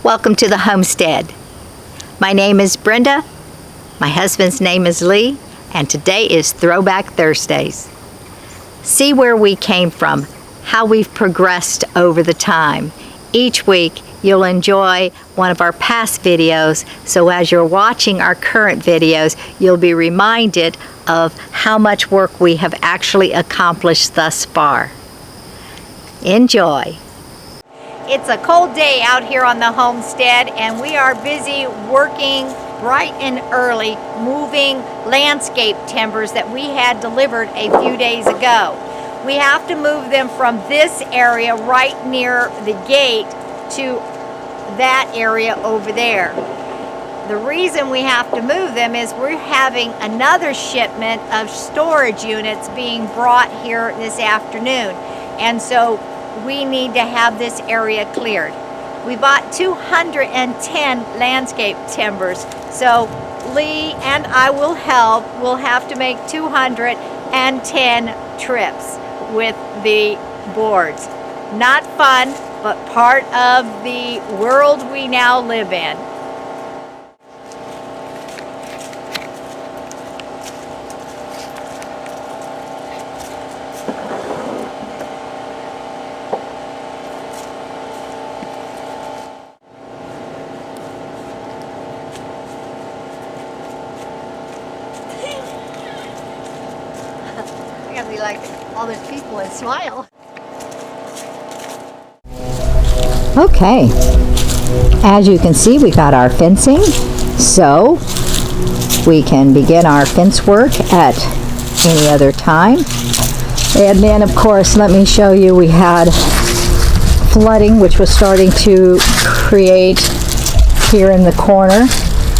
Welcome to the homestead. My name is Brenda, my husband's name is Lee, and today is Throwback Thursdays. See where we came from, how we've progressed over the time. Each week you'll enjoy one of our past videos, so as you're watching our current videos, you'll be reminded of how much work we have actually accomplished thus far. Enjoy. It's a cold day out here on the homestead, and we are busy working bright and early, moving landscape timbers that we had delivered a few days ago. We have to move them from this area right near the gate to that area over there. The reason we have to move them is we're having another shipment of storage units being brought here this afternoon, and so we need to have this area cleared. We bought 210 landscape timbers, so Lee and I will help. We'll have to make 210 trips with the boards. Not fun, but part of the world we now live in. I gotta be like all those people and smile. Okay, as you can see, we got our fencing, so we can begin our fence work at any other time. And then, of course, let me show you, we had flooding, which was starting to create here in the corner.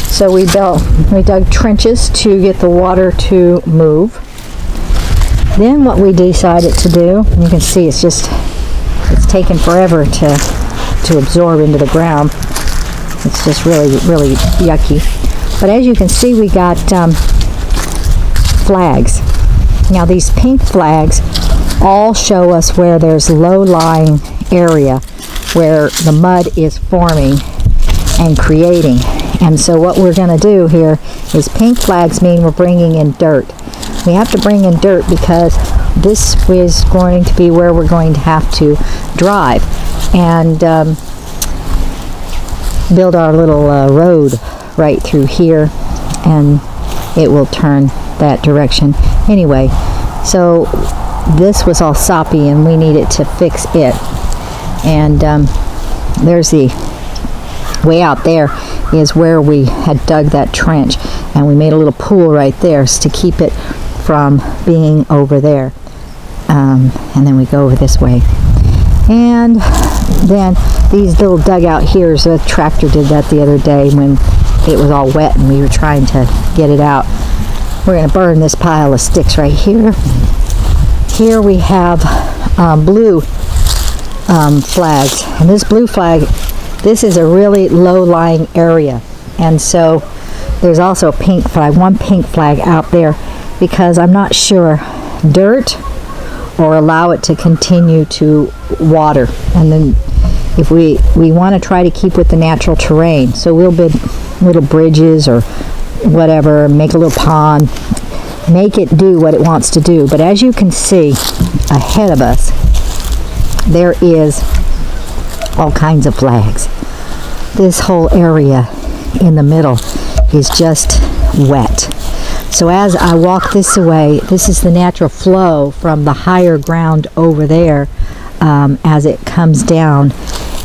So we dug trenches to get the water to move. Then what we decided to do, you can see it's taken forever to absorb into the ground. It's just really yucky. But as you can see, we got flags. Now these pink flags all show us where there's low-lying area where the mud is forming and creating. And so what we're going to do here is, pink flags mean we're bringing in dirt. We have to bring in dirt because this is going to be where we're going to have to drive and build our little road right through here, and it will turn that direction. Anyway, so this was all soppy and we needed to fix it. And there's the way out there is where we had dug that trench, and we made a little pool right there to keep it from being over there. And then we go over this way. And then these little dugout here, so the tractor did that the other day when it was all wet and we were trying to get it out. We're going to burn this pile of sticks right here. Here we have blue flags. And this blue flag, this is a really low-lying area. And so there's also a pink flag, one pink flag out there, because I'm not sure dirt or allow it to continue to water. And then if we want to try to keep with the natural terrain, so we'll build little bridges or whatever, make a little pond, make it do what it wants to do. But as you can see ahead of us, there is all kinds of flags. This whole area in the middle is just wet. So as I walk this way, this is the natural flow from the higher ground over there as it comes down,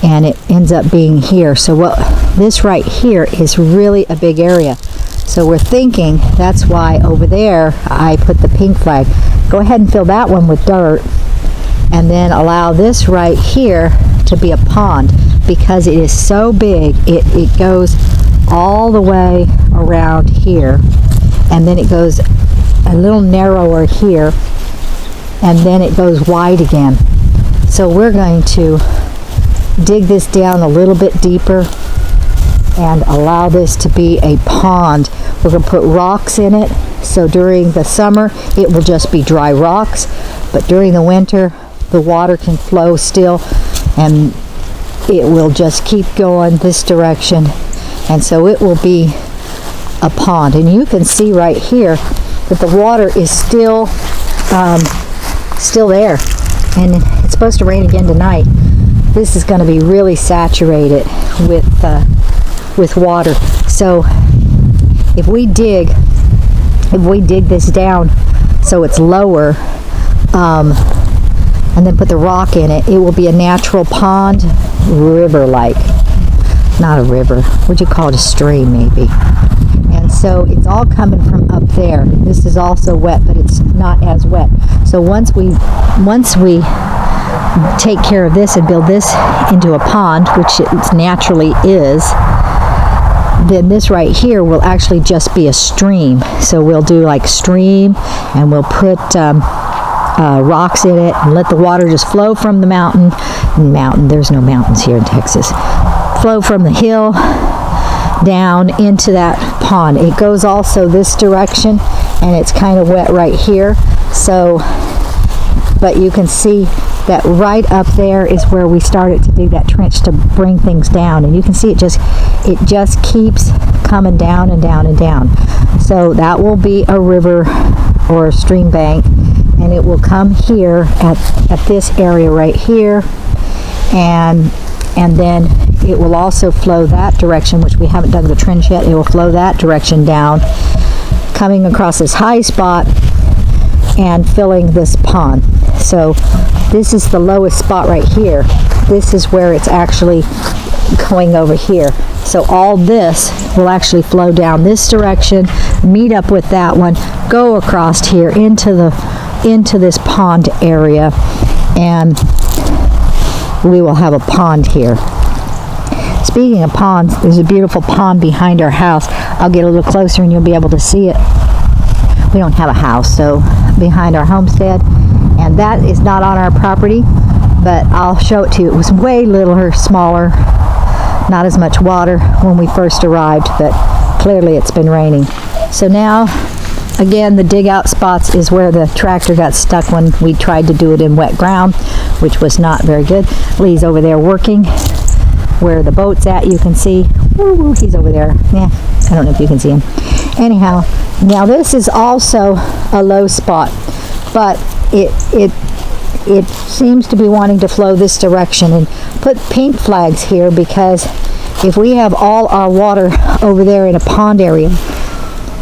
and it ends up being here. So this right here is really a big area. So we're thinking that's why over there I put the pink flag. Go ahead and fill that one with dirt, and then allow this right here to be a pond, because it is so big. It goes all the way around here, and then it goes a little narrower here, and then it goes wide again. So we're going to dig this down a little bit deeper and allow this to be a pond. We're going to put rocks in it, so during the summer it will just be dry rocks, but during the winter the water can flow still, and it will just keep going this direction, and so it will be a pond. And you can see right here that the water is still there, and it's supposed to rain again tonight. This is going to be really saturated with water. So if we dig this down so it's lower, and then put the rock in it, it will be a natural pond, river-like. Not a river, would you call it a stream maybe? And so it's all coming from up there. This is also wet, but it's not as wet. So once we take care of this and build this into a pond, which it naturally is, then this right here will actually just be a stream. So we'll do like stream, and we'll put rocks in it and let the water just flow from the mountain. There's no mountains here in Texas. Flow from the hill down into that pond. It goes also this direction, and it's kind of wet right here. So, but you can see that right up there is where we started to dig that trench to bring things down, and you can see it just keeps coming down and down and down. So that will be a river or a stream bank, and it will come here at this area right here, and then it will also flow that direction, which we haven't dug the trench yet. It will flow that direction down, coming across this high spot and filling this pond. So this is the lowest spot right here. This is where it's actually going over here. So all this will actually flow down this direction, meet up with that one, go across here into this pond area, and we will have a pond here. Speaking of ponds, there's a beautiful pond behind our house. I'll get a little closer and you'll be able to see it. We don't have a house, so behind our homestead, and that is not on our property, but I'll show it to you. It was way littler, smaller, not as much water when we first arrived, but clearly it's been raining. So now, again, the dig out spots is where the tractor got stuck when we tried to do it in wet ground, which was not very good. Lee's over there working. Where the boat's at, you can see. Woo, he's over there. Yeah, I don't know if you can see him. Anyhow, now this is also a low spot, but it seems to be wanting to flow this direction, and put pink flags here because if we have all our water over there in a pond area,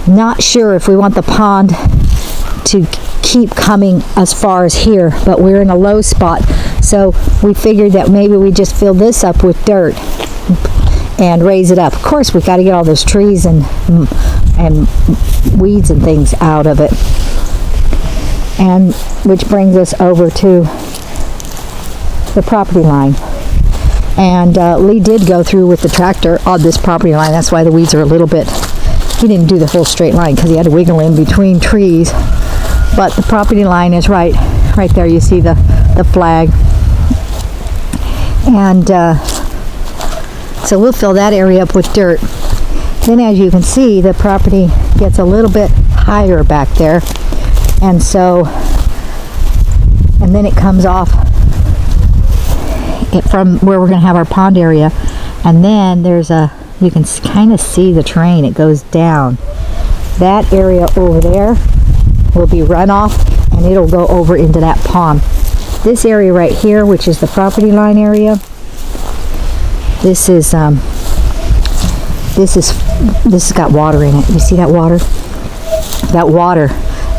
not sure if we want the pond to keep coming as far as here, but we're in a low spot, so we figured that maybe we just fill this up with dirt and raise it up. Of course, we've got to get all those trees and weeds and things out of it, and which brings us over to the property line. And Lee did go through with the tractor on this property line. That's why the weeds are a little bit, he didn't do the whole straight line because he had to wiggle in between trees. But the property line is right there. You see the flag. And so we'll fill that area up with dirt. Then as you can see, the property gets a little bit higher back there. And so, and then it comes off from where we're going to have our pond area. And then there's you can kind of see the train. It goes down. That area over there will be runoff, and it'll go over into that pond. This area right here, which is the property line area, this has got water in it. You see that water? That water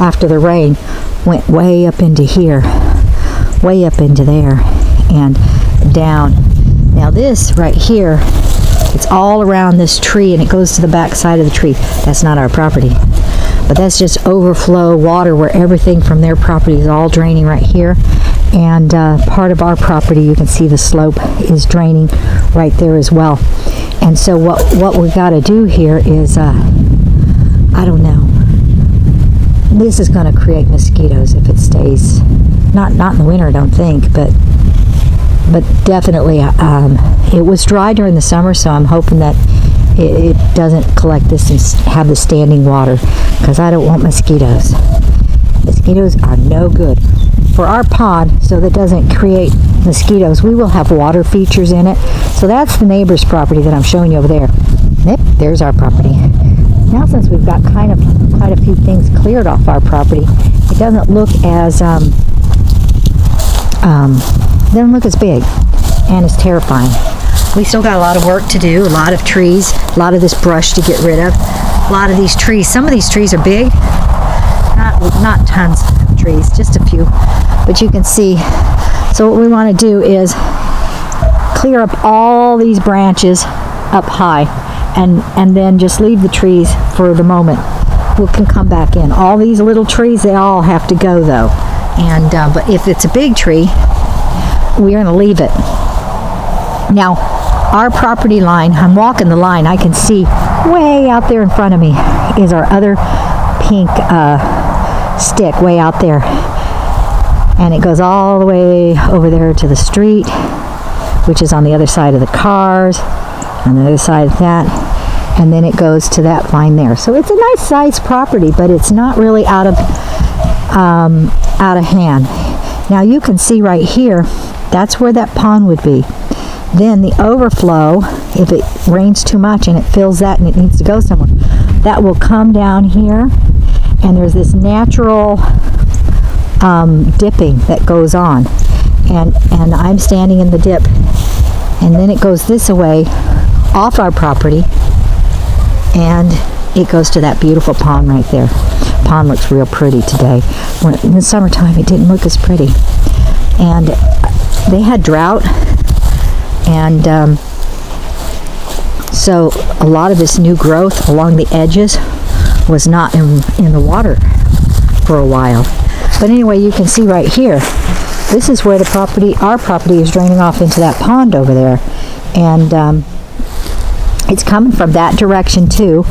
after the rain went way up into here, way up into there, and down. Now this right here, it's all around this tree, and it goes to the back side of the tree. That's not our property, but that's just overflow water where everything from their property is all draining right here. And part of our property, you can see the slope is draining right there as well. And so what we've got to do here is, I don't know, this is going to create mosquitoes if it stays, not in the winter I don't think, but definitely it was dry during the summer, so I'm hoping that it doesn't collect this and have the standing water, because I don't want mosquitoes. Mosquitoes are no good for our pond, so that doesn't create mosquitoes. We will have water features in it. So that's the neighbor's property that I'm showing you over there. Yep, there's our property. Now since we've got quite a few things cleared off our property, it doesn't look as big and as terrifying. We still got a lot of work to do, a lot of trees, a lot of this brush to get rid of, a lot of these trees. Some of these trees are big, not tons of trees, just a few, but you can see. So what we want to do is clear up all these branches up high, and then just leave the trees for the moment. We can come back in. All these little trees, they all have to go though. And but if it's a big tree, we're going to leave it. Now, our property line, I'm walking the line, I can see way out there in front of me is our other pink stick way out there. And it goes all the way over there to the street, which is on the other side of the cars, on the other side of that, and then it goes to that line there. So it's a nice sized property, but it's not really out of hand. Now you can see right here, that's where that pond would be. Then the overflow, if it rains too much and it fills that and it needs to go somewhere, that will come down here, and there's this natural dipping that goes on, and I'm standing in the dip, and then it goes this way off our property, and it goes to that beautiful pond right there. Pond looks real pretty today. When in the summertime it didn't look as pretty, and they had drought, and so a lot of this new growth along the edges was not in the water for a while. But anyway, you can see right here, this is where our property is draining off into that pond over there, and it's coming from that direction too.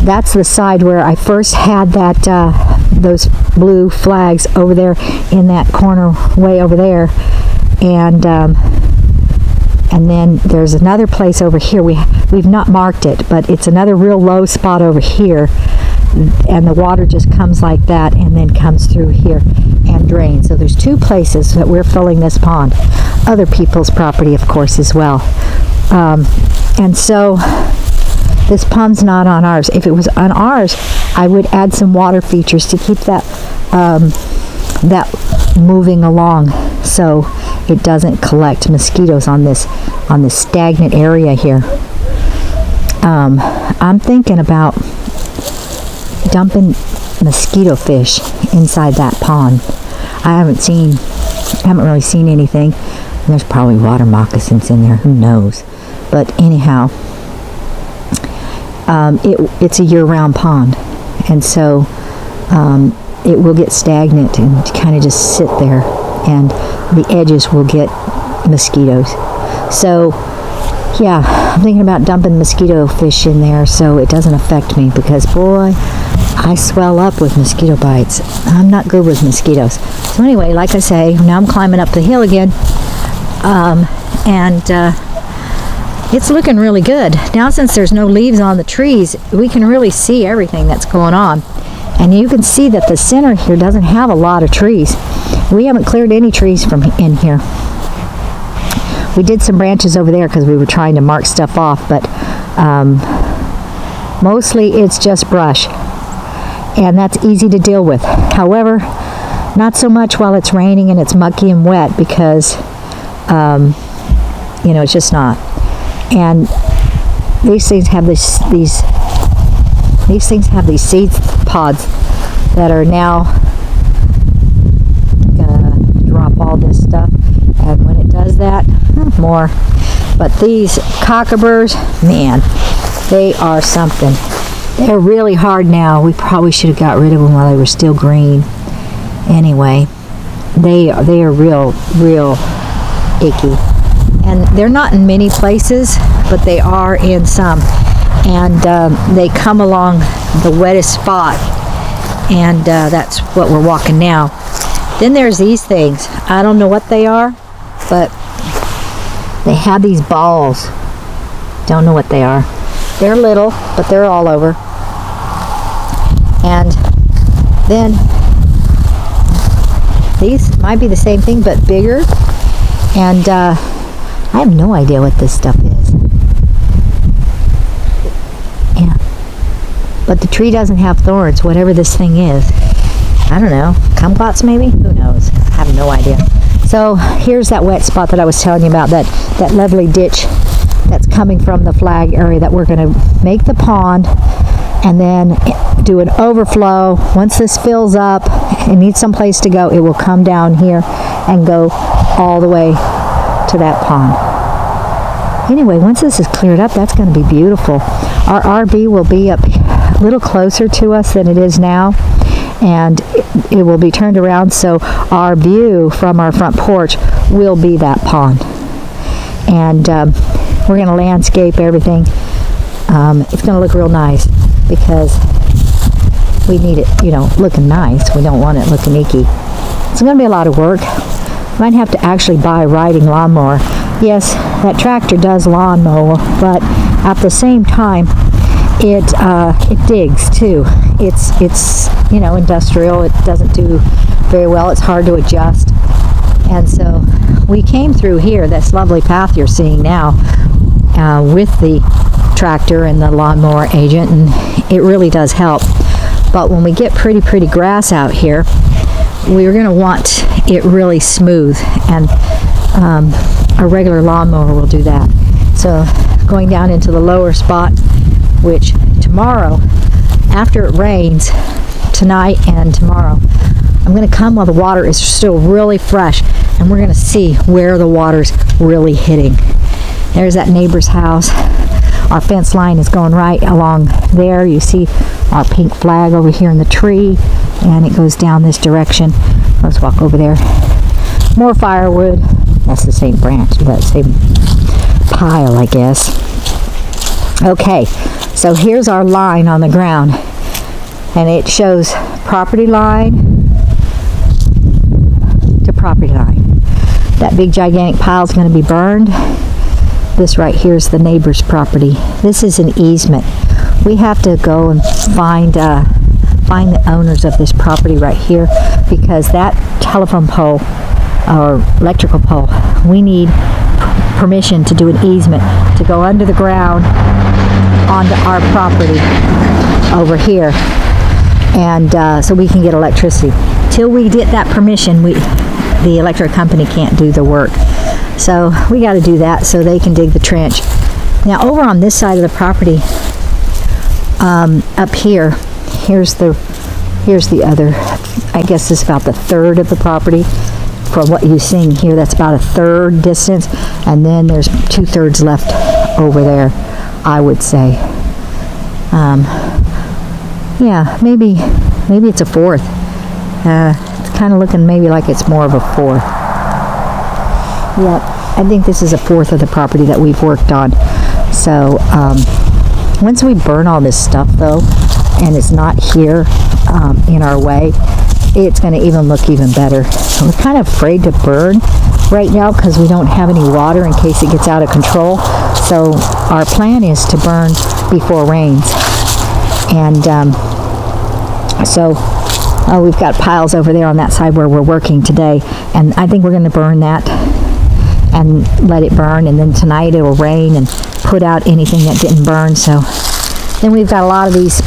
That's the side where I first had that those blue flags over there in that corner way over there, and then there's another place over here. We've not marked it, but it's another real low spot over here, and the water just comes like that and then comes through here and drains. So there's two places that we're filling this pond. Other people's property, of course, as well. And so this pond's not on ours. If it was on ours, I would add some water features to keep that moving along, so it doesn't collect mosquitoes on this stagnant area here. I'm thinking about dumping mosquito fish inside that pond. I haven't really seen anything. There's probably water moccasins in there, who knows. But anyhow, it's a year-round pond, and so it will get stagnant and kind of just sit there, and the edges will get mosquitoes. So yeah, I'm thinking about dumping mosquito fish in there so it doesn't affect me, because boy, I swell up with mosquito bites. I'm not good with mosquitoes. So anyway, like I say, now I'm climbing up the hill again, and it's looking really good. Now since there's no leaves on the trees, we can really see everything that's going on. And you can see that the center here doesn't have a lot of trees. We haven't cleared any trees from in here. We did some branches over there because we were trying to mark stuff off, but mostly it's just brush. And that's easy to deal with. However, not so much while it's raining and it's mucky and wet, because it's just not. And these things have these seed pods that are now gonna drop all this stuff, and when it does that, more. But these cockaburs, man, they are something. They're really hard now. We probably should have got rid of them while they were still green. Anyway, they are real icky. And they're not in many places, but they are in some. And they come along the wettest spot. And that's what we're walking now. Then there's these things. I don't know what they are, but they have these balls. Don't know what they are. They're little, but they're all over. And then these might be the same thing, but bigger. And I have no idea what this stuff is. Yeah. But the tree doesn't have thorns, whatever this thing is. I don't know. Kumquats maybe? Who knows? I have no idea. So here's that wet spot that I was telling you about, that lovely ditch that's coming from the flag area that we're going to make the pond and then do an overflow. Once this fills up, it needs some place to go. It will come down here and go all the way to that pond. Anyway, once this is cleared up, that's going to be beautiful. Our RV will be up a little closer to us than it is now, and it will be turned around, so our view from our front porch will be that pond. And we're going to landscape everything. It's going to look real nice because we need it, looking nice. We don't want it looking icky. It's going to be a lot of work. Might have to actually buy a riding lawnmower. Yes, that tractor does lawn mow, but at the same time, it digs too. It's industrial. It doesn't do very well. It's hard to adjust. And so we came through here, this lovely path you're seeing now, with the tractor and the lawnmower agent, and it really does help. But when we get pretty grass out here, we're going to want it really smooth, and a regular lawnmower will do that. So going down into the lower spot, which tomorrow, after it rains, tonight and tomorrow, I'm going to come while the water is still really fresh, and we're going to see where the water's really hitting. There's that neighbor's house. Our fence line is going right along there. You see our pink flag over here in the tree, and it goes down this direction. Let's walk over there. More firewood. That's the same branch, that same pile, I guess. Okay, so here's our line on the ground, and it shows property line to property line. That big gigantic pile is going to be burned. This right here is the neighbor's property. This is an easement. We have to go and find the owners of this property right here, because that telephone pole or electrical pole, we need permission to do an easement to go under the ground onto our property over here, and so we can get electricity. Till we get that permission, the electric company can't do the work. So we got to do that so they can dig the trench. Now over on this side of the property, up here, here's the other, I guess this is about the third of the property. From what you're seeing here, that's about a third distance, and then there's 2/3 left over there, I would say. Yeah, maybe it's a fourth. It's kind of looking maybe like it's more of a fourth. Yep, I think this is a fourth of the property that we've worked on. So once we burn all this stuff though, and it's not here in our way, it's going to even look even better. We're kind of afraid to burn right now because we don't have any water in case it gets out of control. So our plan is to burn before rains. And we've got piles over there on that side where we're working today, and I think we're going to burn that and let it burn, and then tonight it'll rain and put out anything that didn't burn. So then we've got a lot of these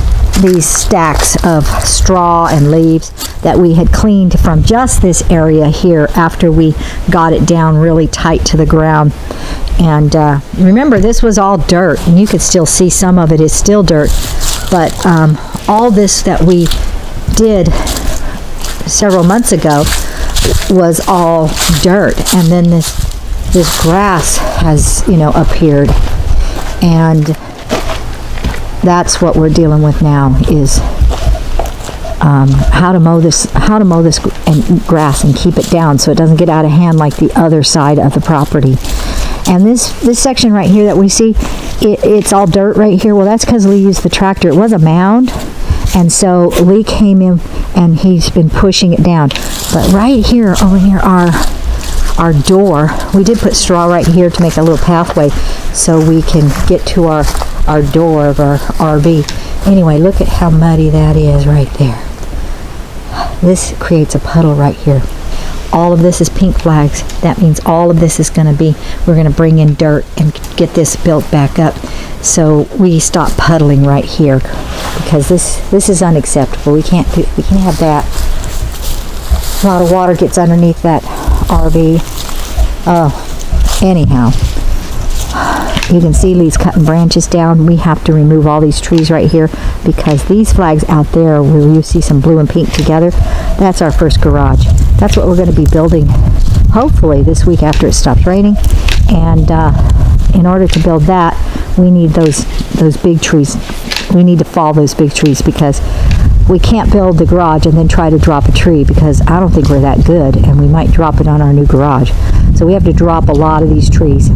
stacks of straw and leaves that we had cleaned from just this area here after we got it down really tight to the ground. And remember, this was all dirt, and you could still see some of it is still dirt, but all this that we did several months ago was all dirt, and then this grass has appeared, and that's what we're dealing with now, is how to mow this grass and keep it down so it doesn't get out of hand like the other side of the property. And this section right here that we see, it's all dirt right here. Well, that's because Lee used the tractor. It was a mound, and so Lee came in and he's been pushing it down. But right here, over near our door, we did put straw right here to make a little pathway so we can get to our door of our RV. Anyway, look at how muddy that is right there. This creates a puddle right here. all of this is pink flags. That means all of this is going to be, we're going to bring in dirt and get this built back up. So we stop puddling right here because this is unacceptable. We can't have that. A lot of water gets underneath that RV. Anyhow, you can see Lee's cutting branches down. We have to remove all these trees right here because these flags out there where you see some blue and pink together, that's our first garage. That's what we're going to be building hopefully this week after it stops raining. And in order to build that, we need those big trees. We need to fall those big trees because we can't build the garage and then try to drop a tree because I don't think we're that good and we might drop it on our new garage. So we have to drop a lot of these trees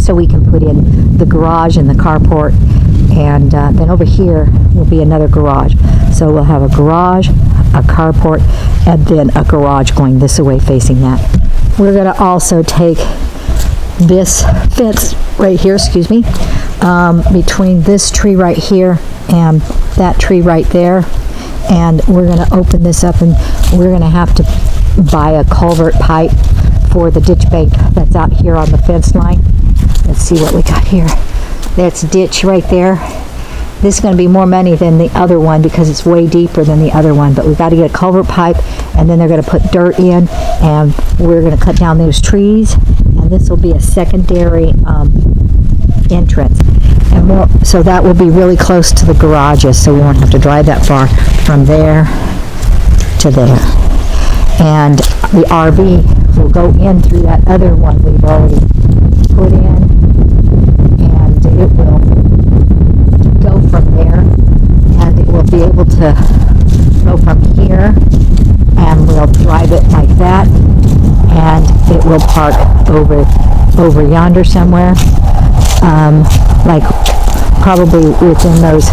so we can put in the garage and the carport, and then over here will be another garage. So we'll have a garage, a carport, and then a garage going this way facing that. We're going to also take this fence right here, between this tree right here and that tree right there, and we're going to open this up and we're going to have to buy a culvert pipe for the ditch bank that's out here on the fence line. Let's see what we got here. That's ditch right there. This is going to be more money than the other one because it's way deeper than the other one, but we've got to get a culvert pipe, and then they're going to put dirt in, and we're going to cut down those trees, and this will be a secondary entrance. And more, so that will be really close to the garages, so we won't have to drive that far from there to there. And the RV will go in through that other one we've already put in, and it will go from there, and it will be able to go from here, and we'll drive it like that, and it will park over yonder somewhere, like probably within those,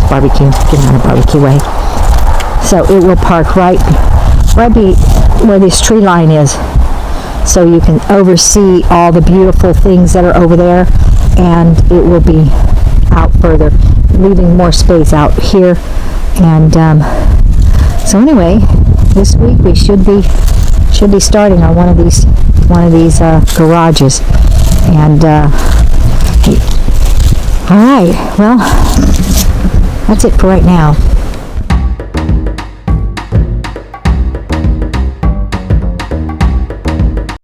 barbecue, getting on a barbecue way. So it will park right where this tree line is, so you can oversee all the beautiful things that are over there, and it will be out further, leaving more space out here. And so anyway, this week we should be starting on one of these garages. And all right, well, that's it for right now.